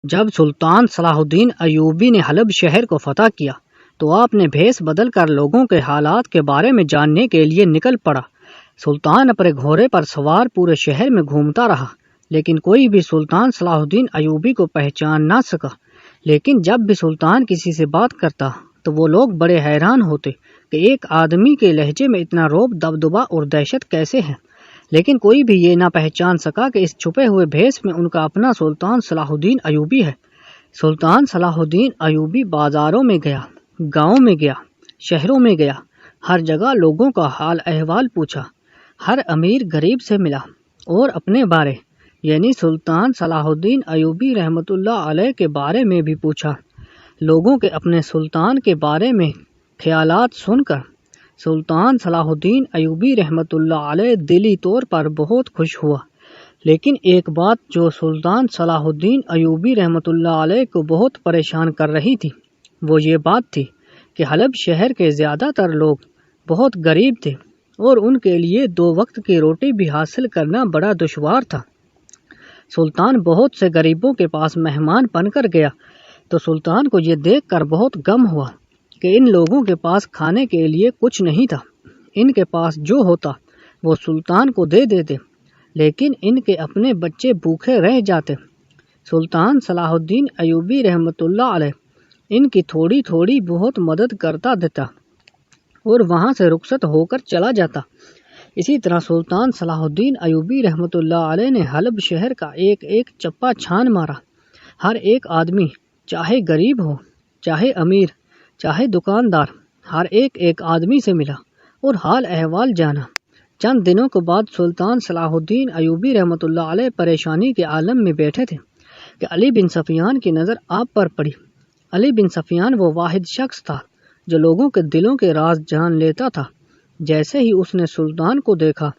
جب سلطان صلاح الدین ایوبی نے حلب شہر کو فتح کیا تو آپ نے بھیس بدل کر لوگوں کے حالات کے بارے میں جاننے کے لیے نکل پڑا۔ سلطان اپنے گھوڑے پر سوار پورے شہر میں گھومتا رہا، لیکن کوئی بھی سلطان صلاح الدین ایوبی کو پہچان نہ سکا۔ لیکن جب بھی سلطان کسی سے بات کرتا تو وہ لوگ بڑے حیران ہوتے کہ ایک آدمی کے لہجے میں اتنا رعب، دبدبا اور دہشت کیسے ہے۔ لیکن کوئی بھی یہ نہ پہچان سکا کہ اس چھپے ہوئے بھیس میں ان کا اپنا سلطان صلاح الدین ایوبی ہے۔ سلطان صلاح الدین ایوبی بازاروں میں گیا، گاؤں میں گیا، شہروں میں گیا، ہر جگہ لوگوں کا حال احوال پوچھا، ہر امیر غریب سے ملا اور اپنے بارے یعنی سلطان صلاح الدین ایوبی رحمۃ اللہ علیہ کے بارے میں بھی پوچھا۔ لوگوں کے اپنے سلطان کے بارے میں خیالات سن کر سلطان صلاح الدین ایوبی رحمۃ اللہ علیہ دلی طور پر بہت خوش ہوا۔ لیکن ایک بات جو سلطان صلاح الدین ایوبی رحمۃ اللہ علیہ کو بہت پریشان کر رہی تھی وہ یہ بات تھی کہ حلب شہر کے زیادہ تر لوگ بہت غریب تھے اور ان کے لیے 2 وقت کی روٹی بھی حاصل کرنا بڑا دشوار تھا۔ سلطان بہت سے غریبوں کے پاس مہمان بن کر گیا تو سلطان کو یہ دیکھ کر بہت غم ہوا کہ ان لوگوں کے پاس کھانے کے لیے کچھ نہیں تھا۔ ان کے پاس جو ہوتا وہ سلطان کو دے دیتے، لیکن ان کے اپنے بچے بھوکے رہ جاتے۔ سلطان صلاح الدین ایوبی رحمۃ اللہ علیہ ان کی تھوڑی تھوڑی بہت مدد کرتا دیتا اور وہاں سے رخصت ہو کر چلا جاتا۔ اسی طرح سلطان صلاح الدین ایوبی رحمۃ اللہ علیہ نے حلب شہر کا ایک ایک چپا چھان مارا۔ ہر ایک آدمی، چاہے غریب ہو، چاہے امیر، چاہے دکاندار، ہر ایک آدمی سے ملا اور حال احوال جانا۔ چند دنوں کے بعد سلطان صلاح الدین ایوبی رحمۃ اللہ علیہ پریشانی کے عالم میں بیٹھے تھے کہ علی بن سفیان کی نظر آپ پر پڑی۔ علی بن سفیان وہ واحد شخص تھا جو لوگوں کے دلوں کے راز جان لیتا تھا۔ جیسے ہی اس نے سلطان کو دیکھا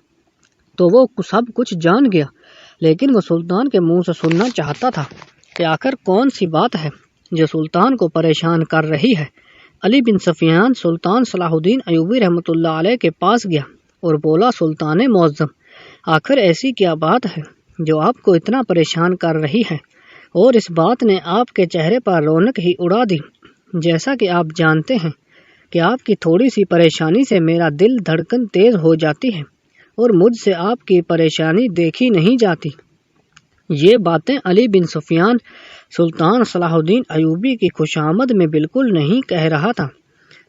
تو وہ سب کچھ جان گیا، لیکن وہ سلطان کے منہ سے سننا چاہتا تھا کہ آخر کون سی بات ہے جو سلطان کو پریشان کر رہی ہے۔ علی بن سفیان سلطان صلاح الدین ایوبی رحمۃ اللہ علیہ کے پاس گیا اور بولا، سلطان معظم، آخر ایسی کیا بات ہے جو آپ کو اتنا پریشان کر رہی ہے؟ اور اس بات نے آپ کے چہرے پر رونق ہی اڑا دی۔ جیسا کہ آپ جانتے ہیں کہ آپ کی تھوڑی سی پریشانی سے میرا دل دھڑکن تیز ہو جاتی ہے اور مجھ سے آپ کی پریشانی دیکھی نہیں جاتی۔ یہ باتیں علی بن سفیان سلطان صلاح الدین ایوبی کی خوشامد میں بالکل نہیں کہہ رہا تھا،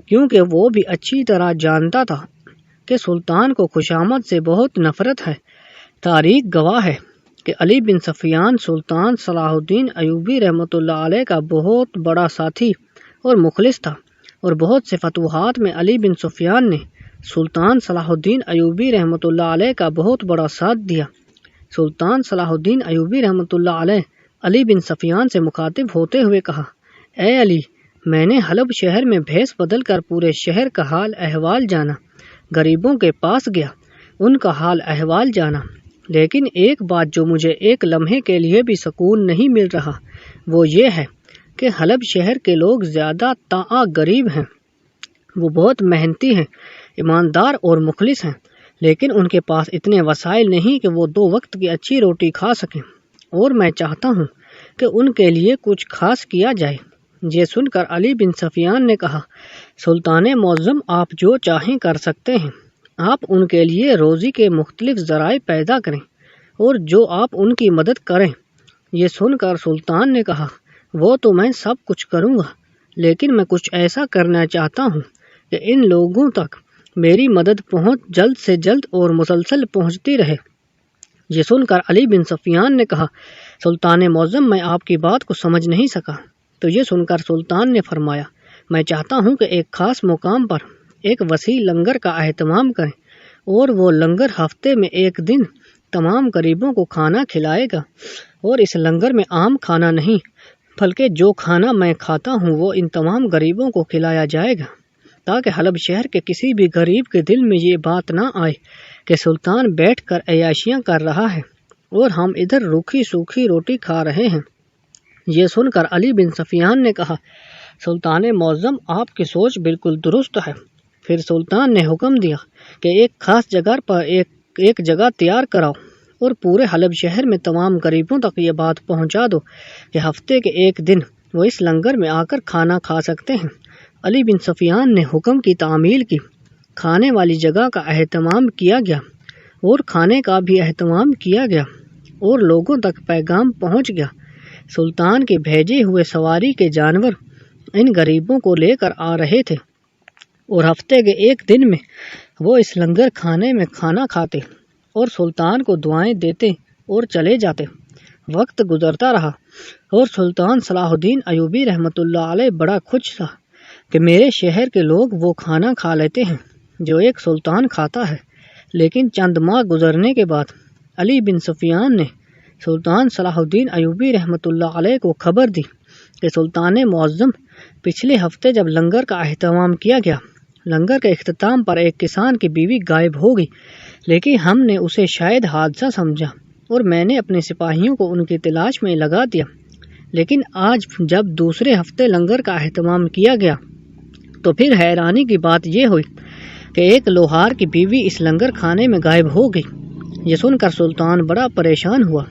کیونکہ وہ بھی اچھی طرح جانتا تھا کہ سلطان کو خوشامد سے بہت نفرت ہے۔ تاریخ گواہ ہے کہ علی بن سفیان سلطان صلاح الدین ایوبی رحمۃ اللہ علیہ کا بہت بڑا ساتھی اور مخلص تھا، اور بہت سے فتوحات میں علی بن سفیان نے سلطان صلاح الدین ایوبی رحمۃ اللہ علیہ کا بہت بڑا ساتھ دیا۔ سلطان صلاح الدین ایوبی رحمۃ اللہ علیہ علی بن سفیان سے مخاطب ہوتے ہوئے کہا، اے علی، میں نے حلب شہر میں بھیس بدل کر پورے شہر کا حال احوال جانا، غریبوں کے پاس گیا، ان کا حال احوال جانا، لیکن ایک بات جو مجھے ایک لمحے کے لیے بھی سکون نہیں مل رہا وہ یہ ہے کہ حلب شہر کے لوگ زیادہ غریب ہیں۔ وہ بہت محنتی ہیں، ایماندار اور مخلص ہیں، لیکن ان کے پاس اتنے وسائل نہیں کہ وہ 2 وقت کی اچھی روٹی کھا سکیں، اور میں چاہتا ہوں کہ ان کے لیے کچھ خاص کیا جائے۔ یہ سن کر علی بن سفیان نے کہا، سلطان معظم، آپ جو چاہیں کر سکتے ہیں، آپ ان کے لیے روزی کے مختلف ذرائع پیدا کریں اور جو آپ ان کی مدد کریں۔ یہ سن کر سلطان نے کہا، وہ تو میں سب کچھ کروں گا، لیکن میں کچھ ایسا کرنا چاہتا ہوں کہ ان لوگوں تک میری مدد جلد سے جلد اور مسلسل پہنچتی رہے۔ یہ سن کر علی بن سفیان نے کہا، سلطان معظم، میں آپ کی بات کو سمجھ نہیں سکا۔ تو یہ سن کر سلطان نے فرمایا، میں چاہتا ہوں کہ ایک خاص مقام پر ایک وسیع لنگر کا اہتمام کریں، اور وہ لنگر ہفتے میں 1 دن تمام غریبوں کو کھانا کھلائے گا، اور اس لنگر میں عام کھانا نہیں بلکہ جو کھانا میں کھاتا ہوں وہ ان تمام غریبوں کو کھلایا جائے گا، تاکہ حلب شہر کے کسی بھی غریب کے دل میں یہ بات نہ آئے کہ سلطان بیٹھ کر عیاشیاں کر رہا ہے اور ہم ادھر روکھی سوکھی روٹی کھا رہے ہیں۔ یہ سن کر علی بن سفیان نے کہا، سلطان معظم، آپ کی سوچ بالکل درست ہے۔ پھر سلطان نے حکم دیا کہ ایک خاص جگہ پر ایک جگہ تیار کراؤ اور پورے حلب شہر میں تمام غریبوں تک یہ بات پہنچا دو کہ ہفتے کے ایک دن وہ اس لنگر میں آ کر کھانا کھا سکتے ہیں۔ علی بن سفیان نے حکم کی تعمیل کی، کھانے والی جگہ کا اہتمام کیا گیا اور کھانے کا بھی اہتمام کیا گیا اور لوگوں تک پیغام پہنچ گیا۔ سلطان کے بھیجے ہوئے سواری کے جانور ان غریبوں کو لے کر آ رہے تھے اور ہفتے کے ایک دن میں وہ اس لنگر کھانے میں کھانا کھاتے اور سلطان کو دعائیں دیتے اور چلے جاتے۔ وقت گزرتا رہا اور سلطان صلاح الدین ایوبی رحمۃ اللہ علیہ بڑا خوش تھا کہ میرے شہر کے لوگ وہ کھانا کھا لیتے ہیں جو ایک سلطان کھاتا ہے۔ لیکن چند ماہ گزرنے کے بعد علی بن سفیان نے سلطان صلاح الدین ایوبی رحمۃ اللہ علیہ کو خبر دی کہ سلطان معظم پچھلے ہفتے جب لنگر کا اہتمام کیا گیا، لنگر کے اختتام پر ایک کسان کی بیوی غائب ہو گئی، لیکن ہم نے اسے شاید حادثہ سمجھا اور میں نے اپنے سپاہیوں کو ان کی تلاش میں لگا دیا۔ لیکن آج جب دوسرے ہفتے لنگر کا اہتمام کیا گیا تو پھر حیرانی کی بات یہ ہوئی کہ ایک لوہار کی بیوی اس لنگر کھانے میں غائب ہو گئی۔ یہ سن کر سلطان بڑا پریشان ہوا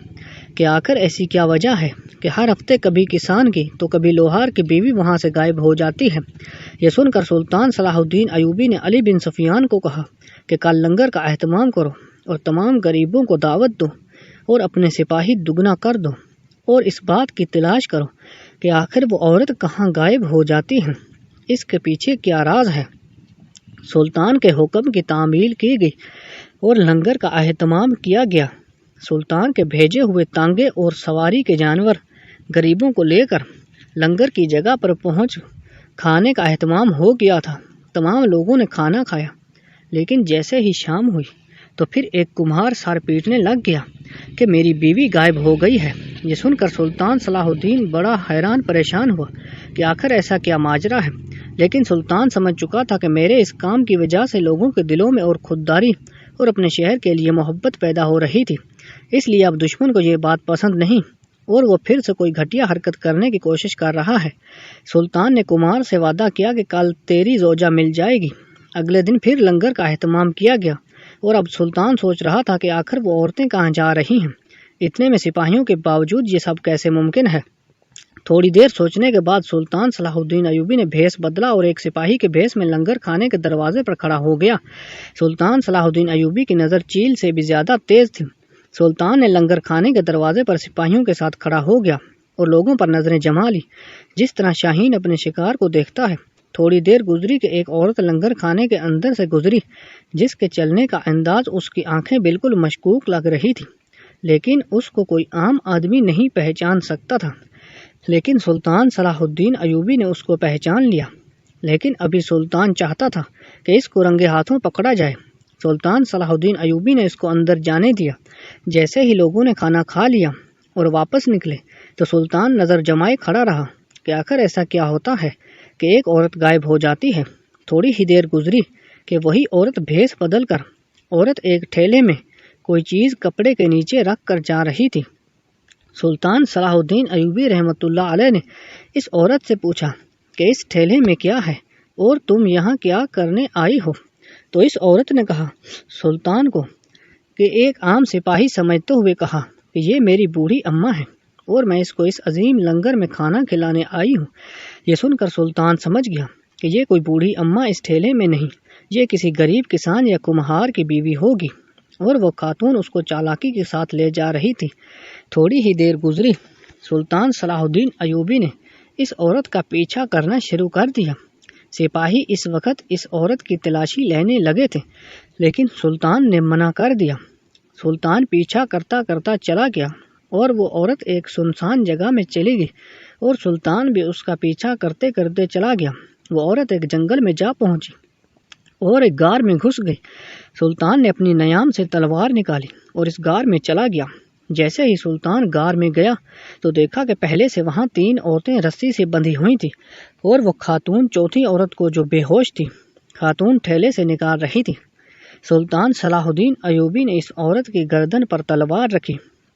کہ آخر ایسی کیا وجہ ہے کہ ہر ہفتے کبھی کسان کی تو کبھی لوہار کی بیوی وہاں سے غائب ہو جاتی ہے۔ یہ سن کر سلطان صلاح الدین ایوبی نے علی بن سفیان کو کہا کہ کل لنگر کا اہتمام کرو اور تمام غریبوں کو دعوت دو اور اپنے سپاہی دگنا کر دو اور اس بات کی تلاش کرو کہ آخر وہ عورت کہاں غائب ہو جاتی ہے، اس کے پیچھے کیا راز ہے۔ سلطان کے حکم کی تعمیل کی گئی اور لنگر کا اہتمام کیا گیا۔ سلطان کے بھیجے ہوئے تانگے اور سواری کے جانور غریبوں کو لے کر لنگر کی جگہ پر پہنچ کھانے کا اہتمام ہو گیا تھا۔ تمام لوگوں نے کھانا کھایا، لیکن جیسے ہی شام ہوئی تو پھر ایک کمہار سر پیٹنے لگ گیا کہ میری بیوی غائب ہو گئی ہے۔ یہ سن کر سلطان صلاح الدین بڑا حیران پریشان ہوا کہ آخر ایسا کیا ماجرا ہے، لیکن سلطان سمجھ چکا تھا کہ میرے اس کام کی وجہ سے لوگوں کے دلوں میں اور خودداری اور اپنے شہر کے لیے محبت پیدا ہو رہی تھی، اس لیے اب دشمن کو یہ بات پسند نہیں اور وہ پھر سے کوئی گھٹیا حرکت کرنے کی کوشش کر رہا ہے۔ سلطان نے کمار سے وعدہ کیا کہ کل تیری زوجہ مل جائے گی۔ اگلے دن پھر لنگر کا اہتمام کیا گیا اور اب سلطان سوچ رہا تھا کہ آخر وہ عورتیں کہاں جا رہی ہیں، اتنے میں سپاہیوں کے باوجود یہ سب کیسے ممکن ہے۔ تھوڑی دیر سوچنے کے بعد سلطان صلاح الدین ایوبی نے بھیس بدلا اور ایک سپاہی کے بھیس میں لنگر کھانے کے دروازے پر کھڑا ہو گیا۔ سلطان صلاح الدین ایوبی کی نظر چیل سے بھی زیادہ تیز تھی۔ سلطان نے لنگر کھانے کے دروازے پر سپاہیوں کے ساتھ کھڑا ہو گیا اور لوگوں پر نظریں جما لی، جس طرح شاہین اپنے شکار کو دیکھتا ہے۔ تھوڑی دیر گزری کہ ایک عورت لنگر کھانے کے اندر سے گزری، جس کے چلنے کا انداز اس کی آنکھیں بالکل مشکوک لگ رہی تھی، لیکن اس کو کوئی عام آدمی نہیں پہچان سکتا تھا۔ لیکن سلطان صلاح الدین ایوبی نے اس کو پہچان لیا، لیکن ابھی سلطان چاہتا تھا کہ اس کو رنگے ہاتھوں پکڑا جائے۔ سلطان صلاح الدین ایوبی نے اس کو اندر جانے دیا۔ جیسے ہی لوگوں نے کھانا کھا لیا اور واپس نکلے تو سلطان نظر جمائے کھڑا رہا کہ آخر ایسا کیا ہوتا ہے کہ ایک عورت غائب ہو جاتی ہے۔ تھوڑی ہی دیر گزری کہ وہی عورت بھیس بدل کر عورت ایک ٹھیلے میں کوئی چیز کپڑے کے نیچے رکھ کر جا رہی تھی۔ سلطان صلاح الدین ایوبی رحمۃ اللہ علیہ نے اس عورت سے پوچھا کہ اس ٹھیلے میں کیا ہے اور تم یہاں کیا کرنے آئی ہو؟ تو اس عورت نے کہا سلطان کو کہ ایک عام سپاہی سمجھتے ہوئے کہا کہ یہ میری بوڑھی اماں ہے اور میں اس کو اس عظیم لنگر میں کھانا کھلانے آئی ہوں۔ یہ سن کر سلطان سمجھ گیا کہ یہ کوئی بوڑھی اماں اس ٹھیلے میں نہیں، یہ کسی غریب کسان یا کمہار کی بیوی ہوگی اور وہ خاتون اس کو چالاکی کے ساتھ لے جا رہی تھی۔ تھوڑی ہی دیر گزری، سلطان صلاح الدین ایوبی نے اس عورت کا پیچھا کرنا شروع کر دیا۔ سپاہی اس وقت اس عورت کی تلاشی لینے لگے تھے، لیکن سلطان نے منع کر دیا۔ سلطان پیچھا کرتا کرتا چلا گیا اور وہ عورت ایک سنسان جگہ میں چلی گئی اور سلطان بھی اس کا پیچھا کرتے کرتے چلا گیا۔ وہ عورت ایک جنگل میں جا پہنچی اور ایک غار میں گھس گئی۔ سلطان نے اپنی نیام سے تلوار نکالی اور اس غار میں چلا گیا۔ جیسے ہی سلطان غار میں گیا تو دیکھا کہ پہلے سے وہاں 3 عورتیں رسی سے بندھی ہوئی تھیں اور وہ خاتون چوتھی عورت کو جو بے ہوش تھی، خاتون ٹھیلے سے نکال رہی تھی۔ سلطان صلاح الدین ایوبی نے اس عورت کی گردن پر تلوار رکھی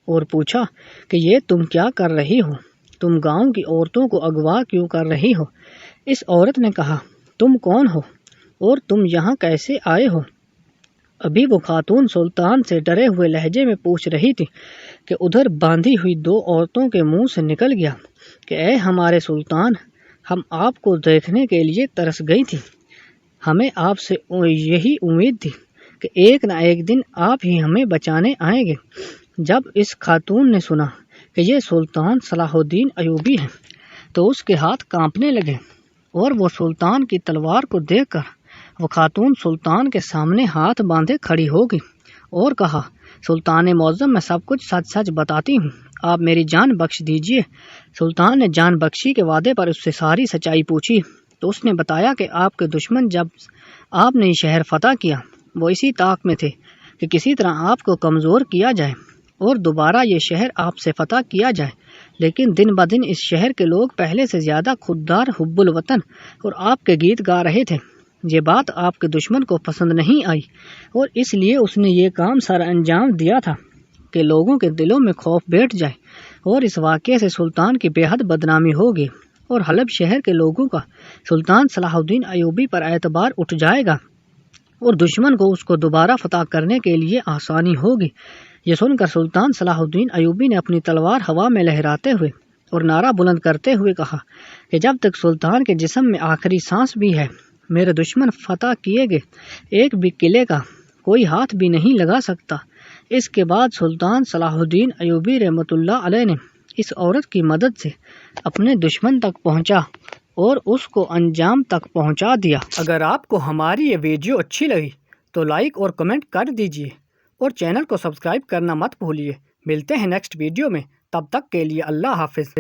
اور پوچھا کہ یہ تم کیا کر رہی ہو؟ تم گاؤں کی عورتوں کو اغوا کیوں کر رہی ہو؟ اس عورت نے کہا تم کون ہو اور تم یہاں کیسے آئے ہو؟ ابھی وہ خاتون سلطان سے ڈرے ہوئے لہجے میں پوچھ رہی تھی کہ ادھر باندھی ہوئی دو عورتوں کے منہ سے نکل گیا کہ اے ہمارے سلطان، ہم آپ کو دیکھنے کے لیے ترس گئی تھی۔ ہمیں آپ سے یہی امید تھی کہ ایک نہ ایک دن آپ ہی ہمیں بچانے آئیں گے۔ جب اس خاتون نے سنا کہ یہ سلطان صلاح الدین ایوبی ہے تو اس کے ہاتھ کانپنے لگے، اور وہ سلطان کی تلوار کو دیکھ کر وہ خاتون سلطان کے سامنے ہاتھ باندھے کھڑی ہو گئی اور کہا، سلطان معظم، میں سب کچھ سچ سچ بتاتی ہوں، آپ میری جان بخش دیجیے۔ سلطان نے جان بخشی کے وعدے پر اس سے ساری سچائی پوچھی تو اس نے بتایا کہ آپ کے دشمن جب آپ نے یہ شہر فتح کیا وہ اسی طاق میں تھے کہ کسی طرح آپ کو کمزور کیا جائے اور دوبارہ یہ شہر آپ سے فتح کیا جائے، لیکن دن بدن اس شہر کے لوگ پہلے سے زیادہ خوددار، حب الوطن اور آپ کے گیت گا رہے تھے۔ یہ بات آپ کے دشمن کو پسند نہیں آئی اور اس لیے اس نے یہ کام سر انجام دیا تھا کہ لوگوں کے دلوں میں خوف بیٹھ جائے، اور اس واقعے سے سلطان کی بے حد بدنامی ہوگی اور حلب شہر کے لوگوں کا سلطان صلاح الدین ایوبی پر اعتبار اٹھ جائے گا اور دشمن کو اس کو دوبارہ فتح کرنے کے لیے آسانی ہوگی۔ یہ سن کر سلطان صلاح الدین ایوبی نے اپنی تلوار ہوا میں لہراتے ہوئے اور نعرہ بلند کرتے ہوئے کہا کہ جب تک سلطان کے جسم میں آخری سانس بھی ہے، میرے دشمن فتح کیے گئے ایک بھی قلعے کا کوئی ہاتھ بھی نہیں لگا سکتا۔ اس کے بعد سلطان صلاح الدین ایوبی رحمۃ اللہ علیہ نے اس عورت کی مدد سے اپنے دشمن تک پہنچا اور اس کو انجام تک پہنچا دیا۔ اگر آپ کو ہماری یہ ویڈیو اچھی لگی تو لائک اور کمنٹ کر دیجیے اور چینل کو سبسکرائب کرنا مت بھولیے۔ ملتے ہیں نیکسٹ ویڈیو میں، تب تک کے لیے اللہ حافظ۔